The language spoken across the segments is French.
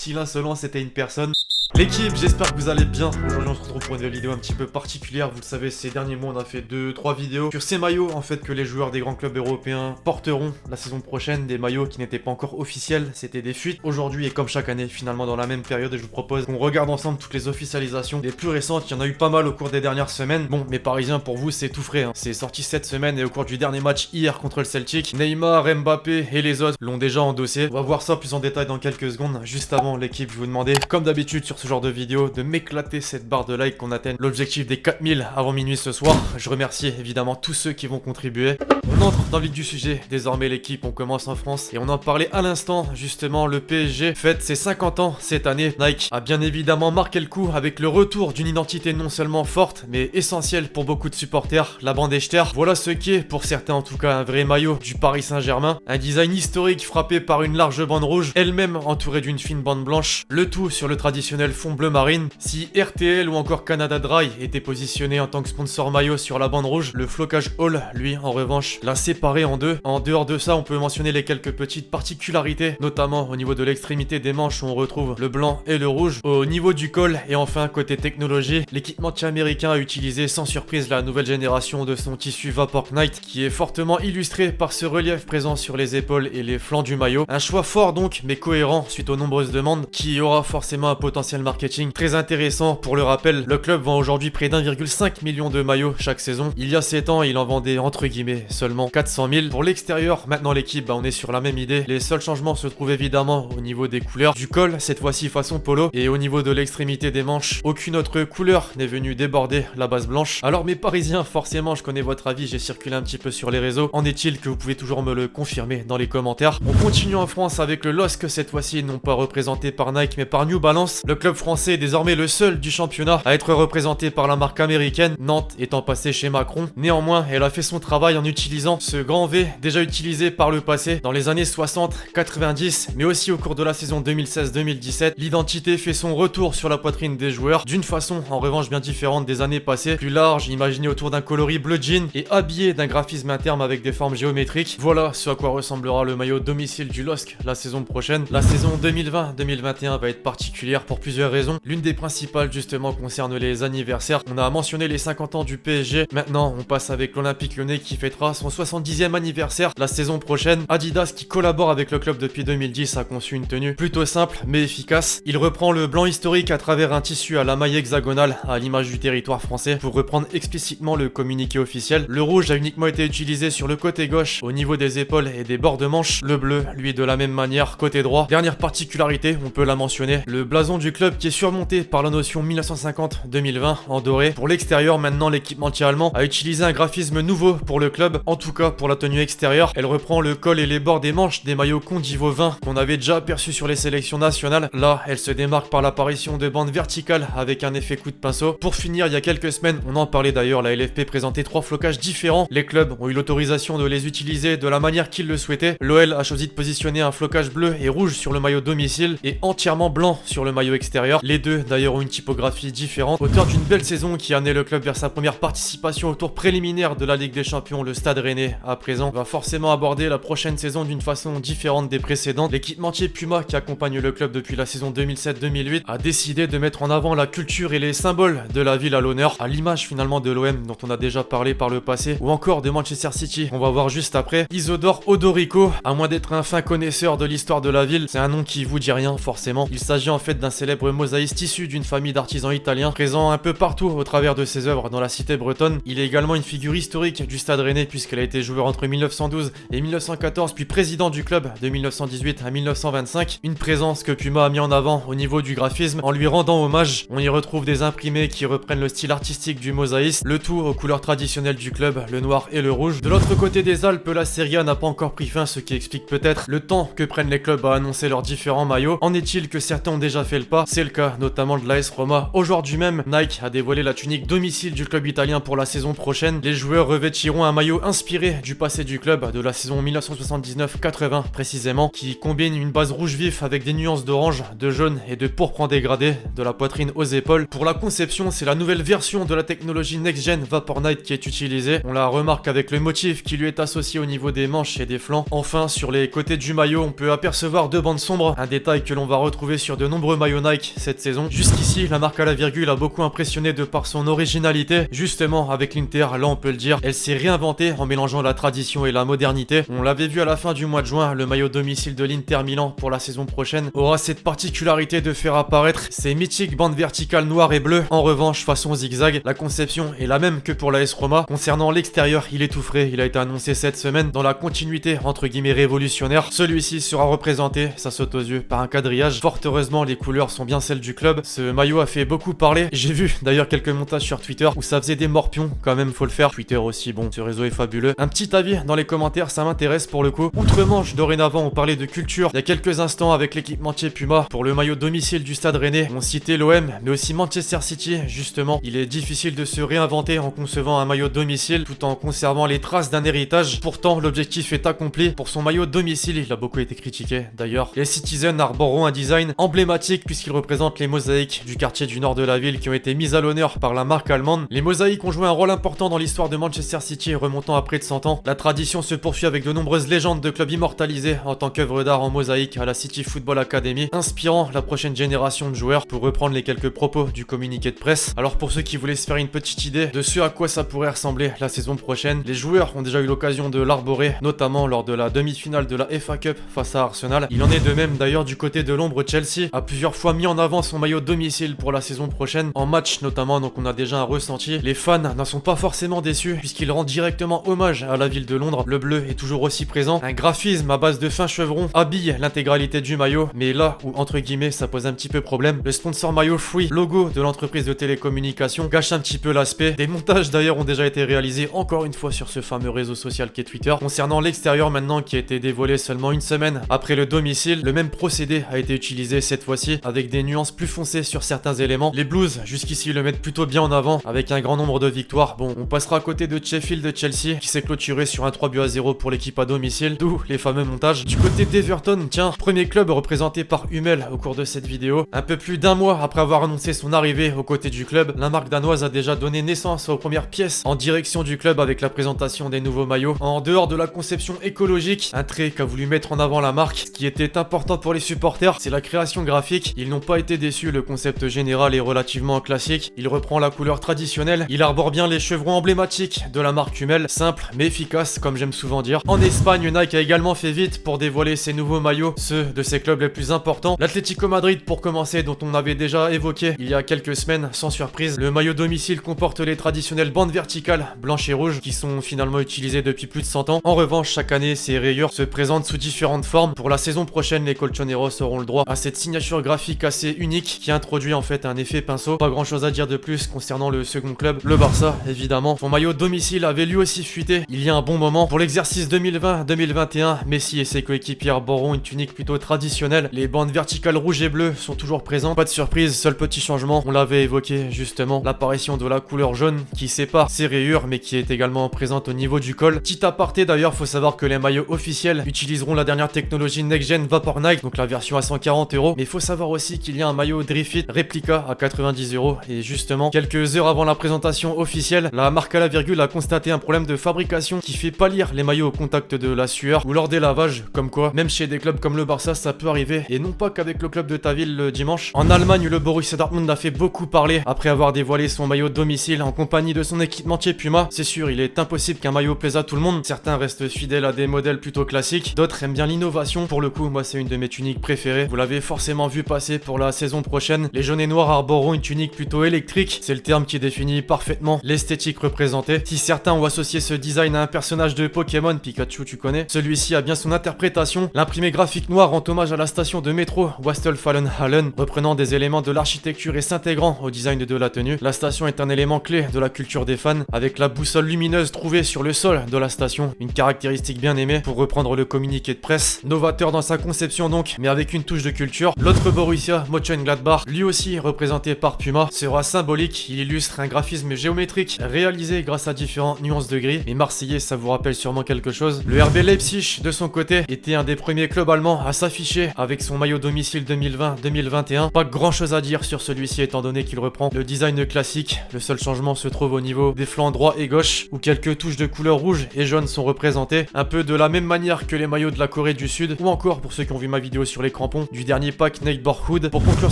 si l'un seulement c'était une personne. L'équipe, j'espère que vous allez bien. Aujourd'hui on se retrouve pour une vidéo un petit peu particulière. Vous le savez, ces derniers mois on a fait 2-3 vidéos sur ces maillots en fait que les joueurs des grands clubs européens porteront la saison prochaine. Des maillots qui n'étaient pas encore officiels, c'était des fuites. Aujourd'hui et comme chaque année finalement dans la même période, je vous propose qu'on regarde ensemble toutes les officialisations les plus récentes. Il y en a eu pas mal au cours des dernières semaines. Bon, mes Parisiens, pour vous c'est tout frais hein. C'est sorti cette semaine et au cours du dernier match hier contre le Celtic, Neymar, Mbappé et les autres l'ont déjà endossé. On va voir ça plus en détail dans quelques secondes. Juste avant l'équipe, je vous demandais comme d'habitude sur ce genre de vidéo de m'éclater cette barre de like, qu'on atteigne l'objectif des 4000 avant minuit ce soir. Je remercie évidemment tous ceux qui vont contribuer. On entre dans le vif du sujet. Désormais l'équipe, on commence en France et on en parlait à l'instant. Justement, le PSG fête ses 50 ans cette année. Nike a bien évidemment marqué le coup avec le retour d'une identité non seulement forte mais essentielle pour beaucoup de supporters, la bande Echter. Voilà ce qui est pour certains en tout cas un vrai maillot du Paris Saint-Germain. Un design historique frappé par une large bande rouge, elle-même entourée d'une fine bande blanche. Le tout sur le traditionnel fond bleu marine. Si RTL ou encore Canada Dry étaient positionnés en tant que sponsor maillot sur la bande rouge, le flocage Hall, lui, en revanche, l'a séparé en deux. En dehors de ça, on peut mentionner les quelques petites particularités, notamment au niveau de l'extrémité des manches où on retrouve le blanc et le rouge. Au niveau du col et enfin côté technologie, l'équipementier américain a utilisé sans surprise la nouvelle génération de son tissu Vapor Knight qui est fortement illustré par ce relief présent sur les épaules et les flancs du maillot. Un choix fort donc, mais cohérent suite aux nombreuses demandes, qui aura forcément un potentiel marketing très intéressant. Pour le rappel, le club vend aujourd'hui près d'1,5 million de maillots chaque saison. Il y a 7 ans, il en vendait entre guillemets seulement 400 000. Pour l'extérieur, maintenant l'équipe, on est sur la même idée. Les seuls changements se trouvent évidemment au niveau des couleurs du col, cette fois-ci façon polo, et au niveau de l'extrémité des manches, aucune autre couleur n'est venue déborder la base blanche. Alors mes Parisiens, forcément je connais votre avis, j'ai circulé un petit peu sur les réseaux. En est-il que vous pouvez toujours me le confirmer dans les commentaires. On continue en France avec le LOSC cette fois-ci, non pas représenté par Nike mais par New Balance. Le club français est désormais le seul du championnat à être représenté par la marque américaine, Nantes étant passé chez Macron. Néanmoins, elle a fait son travail en utilisant ce grand V déjà utilisé par le passé dans les années 60, 90, mais aussi au cours de la saison 2016-2017. L'identité fait son retour sur la poitrine des joueurs, d'une façon en revanche bien différente des années passées, plus large, imaginé autour d'un coloris bleu jean et habillé d'un graphisme interne avec des formes géométriques. Voilà ce à quoi ressemblera le maillot domicile du LOSC la saison prochaine. La saison 2020-2021 va être particulière pour plusieurs raisons. L'une des principales justement concerne les anniversaires. On a mentionné les 50 ans du PSG. Maintenant, on passe avec l'Olympique Lyonnais qui fêtera son 70e anniversaire la saison prochaine. Adidas, qui collabore avec le club depuis 2010, a conçu une tenue plutôt simple mais efficace. Il reprend le blanc historique à travers un tissu à la maille hexagonale à l'image du territoire français pour reprendre explicitement le communiqué officiel. Le rouge a uniquement été utilisé sur le côté gauche au niveau des épaules et des bords de manche. Le bleu, lui, de la même manière côté droit. Dernière particularité, on peut la mentionner, le blason du club qui est surmonté par la notion 1950-2020 en doré. Pour l'extérieur, maintenant l'équipementier allemand a utilisé un graphisme nouveau pour le club, en tout cas pour la tenue extérieure. Elle reprend le col et les bords des manches des maillots Condivo 20 qu'on avait déjà aperçu sur les sélections nationales. Là, elle se démarque par l'apparition de bandes verticales avec un effet coup de pinceau. Pour finir, il y a quelques semaines, on en parlait d'ailleurs, la LFP présentait 3 flocages différents. Les clubs ont eu l'autorisation de les utiliser de la manière qu'ils le souhaitaient. L'OL a choisi de positionner un flocage bleu et rouge sur le maillot domicile et entièrement blanc sur le maillot extérieur. Les deux d'ailleurs ont une typographie différente. Auteur d'une belle saison qui a amené le club vers sa première participation au tour préliminaire de la Ligue des Champions, le Stade Rennais à présent va forcément aborder la prochaine saison d'une façon différente des précédentes. L'équipementier Puma qui accompagne le club depuis la saison 2007-2008 a décidé de mettre en avant la culture et les symboles de la ville à l'honneur, à l'image finalement de l'OM dont on a déjà parlé par le passé, ou encore de Manchester City, on va voir juste après. Isidore Odorico, à moins d'être un fin connaisseur de l'histoire de la ville, c'est un nom qui vous dit rien forcément. Il s'agit en fait d'un célèbre mosaïste issu d'une famille d'artisans italiens, présent un peu partout au travers de ses œuvres dans la cité bretonne. Il est également une figure historique du Stade Rennais puisqu'elle a été joueur entre 1912 et 1914, puis président du club de 1918 à 1925. Une présence que Puma a mis en avant au niveau du graphisme en lui rendant hommage. On y retrouve des imprimés qui reprennent le style artistique du mosaïste, le tout aux couleurs traditionnelles du club, le noir et le rouge. De l'autre côté des Alpes, la Serie A n'a pas encore pris fin, ce qui explique peut-être le temps que prennent les clubs à annoncer leurs différents maillots. En est-il que certains ont déjà fait le pas? c'est le cas notamment de l'AS Roma. Aujourd'hui même, Nike a dévoilé la tunique domicile du club italien pour la saison prochaine. Les joueurs revêtiront un maillot inspiré du passé du club, de la saison 1979-80 précisément, qui combine une base rouge vif avec des nuances d'orange, de jaune et de pourpre en dégradé, de la poitrine aux épaules. Pour la conception, c'est la nouvelle version de la technologie next-gen Vaporknight qui est utilisée. On la remarque avec le motif qui lui est associé au niveau des manches et des flancs. Enfin, sur les côtés du maillot, on peut apercevoir deux bandes sombres, un détail que l'on va retrouver sur de nombreux maillots Nike cette saison. Jusqu'ici, la marque à la virgule a beaucoup impressionné de par son originalité. Justement, avec l'Inter, là on peut le dire, elle s'est réinventée en mélangeant la tradition et la modernité. On l'avait vu à la fin du mois de juin, le maillot domicile de l'Inter Milan pour la saison prochaine aura cette particularité de faire apparaître ces mythiques bandes verticales noires et bleues. En revanche, façon zigzag, la conception est la même que pour l'AS Roma. Concernant l'extérieur, il est tout frais, il a été annoncé cette semaine dans la continuité entre guillemets révolutionnaire. Celui-ci sera représenté, ça saute aux yeux, par un quadrillage. Fort heureusement, les couleurs sont bien celles du club. Ce maillot a fait beaucoup parler. J'ai vu d'ailleurs quelques montages sur Twitter où ça faisait des morpions, quand même faut le faire. Twitter aussi, bon, ce réseau est fabuleux. Un petit avis dans les commentaires, ça m'intéresse pour le coup. Outre-Manche, dorénavant, on parlait de culture. Il y a quelques instants avec l'équipementier Puma pour le maillot domicile du Stade Rennais. On citait l'OM, mais aussi Manchester City, justement. Il est difficile de se réinventer en concevant un maillot domicile tout en conservant les traces d'un héritage. Pourtant, l'objectif est accompli. Pour son maillot domicile, il a beaucoup été critiqué d'ailleurs. Les Citizens arboreront un design emblématique puisqu'il représente les mosaïques du quartier du nord de la ville qui ont été mises à l'honneur par la marque allemande. Les mosaïques ont joué un rôle important dans l'histoire de Manchester City remontant à près de 100 ans. La tradition se poursuit avec de nombreuses légendes de clubs immortalisés en tant qu'œuvre d'art en mosaïque à la City Football Academy, inspirant la prochaine génération de joueurs, pour reprendre les quelques propos du communiqué de presse. Alors pour ceux qui voulaient se faire une petite idée de ce à quoi ça pourrait ressembler la saison prochaine, les joueurs ont déjà eu l'occasion de l'arborer, notamment lors de la demi-finale de la FA Cup face à Arsenal. Il en est de même d'ailleurs du côté de l'ombre. Chelsea a plusieurs fois mis en avant son maillot domicile pour la saison prochaine, en match notamment, donc on a déjà un ressenti. Les fans n'en sont pas forcément déçus puisqu'il rend directement hommage à la ville de Londres. Le bleu est toujours aussi présent. Un graphisme à base de fins chevrons habille l'intégralité du maillot, mais là où entre guillemets ça pose un petit peu problème, le sponsor maillot Free, logo de l'entreprise de télécommunications, gâche un petit peu l'aspect. Des montages d'ailleurs ont déjà été réalisés encore une fois sur ce fameux réseau social qu'est Twitter. Concernant l'extérieur maintenant, qui a été dévoilé seulement une semaine après le domicile, le même procédé a été utilisé cette fois-ci avec des nuances plus foncées sur certains éléments. Les Blues jusqu'ici le mettent plutôt bien en avant avec un grand nombre de victoires. Bon, on passera à côté de Sheffield de Chelsea qui s'est clôturé sur un 3-0 pour l'équipe à domicile, d'où les fameux montages. Du côté d'Everton, tiens, premier club représenté par Hummel au cours de cette vidéo. Un peu plus d'un mois après avoir annoncé son arrivée aux côtés du club, la marque danoise a déjà donné naissance aux premières pièces en direction du club avec la présentation des nouveaux maillots. En dehors de la conception écologique, un trait qu'a voulu mettre en avant la marque, ce qui était important pour les supporters, c'est la création graphique. Ils n'ont pas été déçus, le concept général est relativement classique. Il reprend la couleur traditionnelle, il arbore bien les chevrons emblématiques de la marque Hummel, simple mais efficace comme j'aime souvent dire. En Espagne, Nike a également fait vite pour dévoiler ses nouveaux maillots, ceux de ses clubs les plus importants. L'Atlético Madrid pour commencer, dont on avait déjà évoqué il y a quelques semaines, sans surprise. Le maillot domicile comporte les traditionnelles bandes verticales blanches et rouges qui sont finalement utilisées depuis plus de 100 ans. En revanche, chaque année, ces rayures se présentent sous différentes formes. Pour la saison prochaine, les Colchoneros auront le droit à cette signature graphique assez unique qui introduit en fait un effet pinceau. Pas grand chose à dire de plus concernant le second club, le Barça évidemment. Son maillot domicile avait lui aussi fuité il y a un bon moment. Pour l'exercice 2020-2021, Messi et ses coéquipiers arboreront une tunique plutôt traditionnelle. Les bandes verticales rouges et bleues sont toujours présentes. Pas de surprise, seul petit changement, on l'avait évoqué justement, l'apparition de la couleur jaune qui sépare ces rayures mais qui est également présente au niveau du col. Petit aparté d'ailleurs, faut savoir que les maillots officiels utiliseront la dernière technologie next-gen Vaporknight, donc la version à 140 €. Mais il faut savoir aussi qu'il y a un maillot Drifit réplica à 90 €. Et justement, quelques heures avant la présentation officielle, la marque à la virgule a constaté un problème de fabrication qui fait pâlir les maillots au contact de la sueur ou lors des lavages, comme quoi, même chez des clubs comme le Barça, ça peut arriver, et non pas qu'avec le club de ta ville le dimanche. En Allemagne, le Borussia Dortmund a fait beaucoup parler après avoir dévoilé son maillot domicile en compagnie de son équipementier Puma. C'est sûr, il est impossible qu'un maillot plaise à tout le monde. Certains restent fidèles à des modèles plutôt classiques, d'autres aiment bien l'innovation. Pour le coup, moi c'est une de mes tuniques préférées. Vous l'avez forcément vu passer pour la saison prochaine. Les jaunes et noirs arboreront une tunique plutôt électrique. C'est le terme qui définit parfaitement l'esthétique représentée. Si certains ont associé ce design à un personnage de Pokémon, Pikachu tu connais, celui-ci a bien son interprétation. L'imprimé graphique noir rend hommage à la station de métro Westfalen-Hallen, reprenant des éléments de l'architecture et s'intégrant au design de la tenue. La station est un élément clé de la culture des fans, avec la boussole lumineuse trouvée sur le sol de la station, une caractéristique bien aimée pour reprendre le communiqué de presse. Novateur dans sa conception donc, mais avec une touche de culture. L'autre Borussia Mönchengladbach, lui aussi représenté par Puma, sera symbolique. Il illustre un graphisme géométrique réalisé grâce à différentes nuances de gris. Les Marseillais, ça vous rappelle sûrement quelque chose. Le RB Leipzig, de son côté, était un des premiers clubs allemands à s'afficher avec son maillot domicile 2020-2021. Pas grand chose à dire sur celui-ci étant donné qu'il reprend le design classique. Le seul changement se trouve au niveau des flancs droit et gauche où quelques touches de couleur rouge et jaune sont représentées. Un peu de la même manière que les maillots de la Corée du Sud ou encore pour ceux qui ont vu ma vidéo sur les crampons du dernier pack Neighborhood. Pour conclure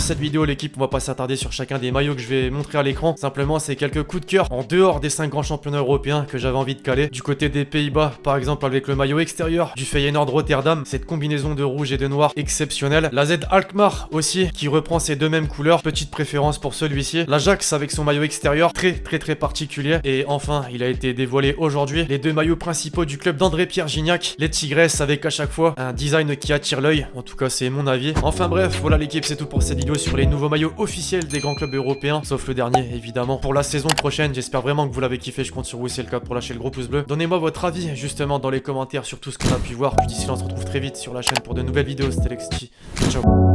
cette vidéo l'équipe, on va pas s'attarder sur chacun des maillots que je vais montrer à l'écran. Simplement c'est quelques coups de cœur en dehors des 5 grands championnats européens que j'avais envie de caler. Du côté des Pays-Bas par exemple avec le maillot extérieur du Feyenoord Rotterdam, cette combinaison de rouge et de noir exceptionnelle. La Z Alkmaar aussi qui reprend ces deux mêmes couleurs, petite préférence pour celui-ci. L'Ajax avec son maillot extérieur très particulier. Et enfin il a été dévoilé aujourd'hui les deux maillots principaux du club d'André-Pierre Gignac, les Tigresses, avec à chaque fois un design qui attire l'œil. En tout cas c'est mon avis. Enfin bref, voilà l'équipe, c'est tout pour cette vidéo sur les nouveaux maillots officiels des grands clubs européens, sauf le dernier évidemment. Pour la saison prochaine, j'espère vraiment que vous l'avez kiffé, je compte sur vous, c'est le cas, pour lâcher le gros pouce bleu. Donnez-moi votre avis justement dans les commentaires sur tout ce qu'on a pu voir. D'ici là on se retrouve très vite sur la chaîne pour de nouvelles vidéos. C'était Lexti, ciao.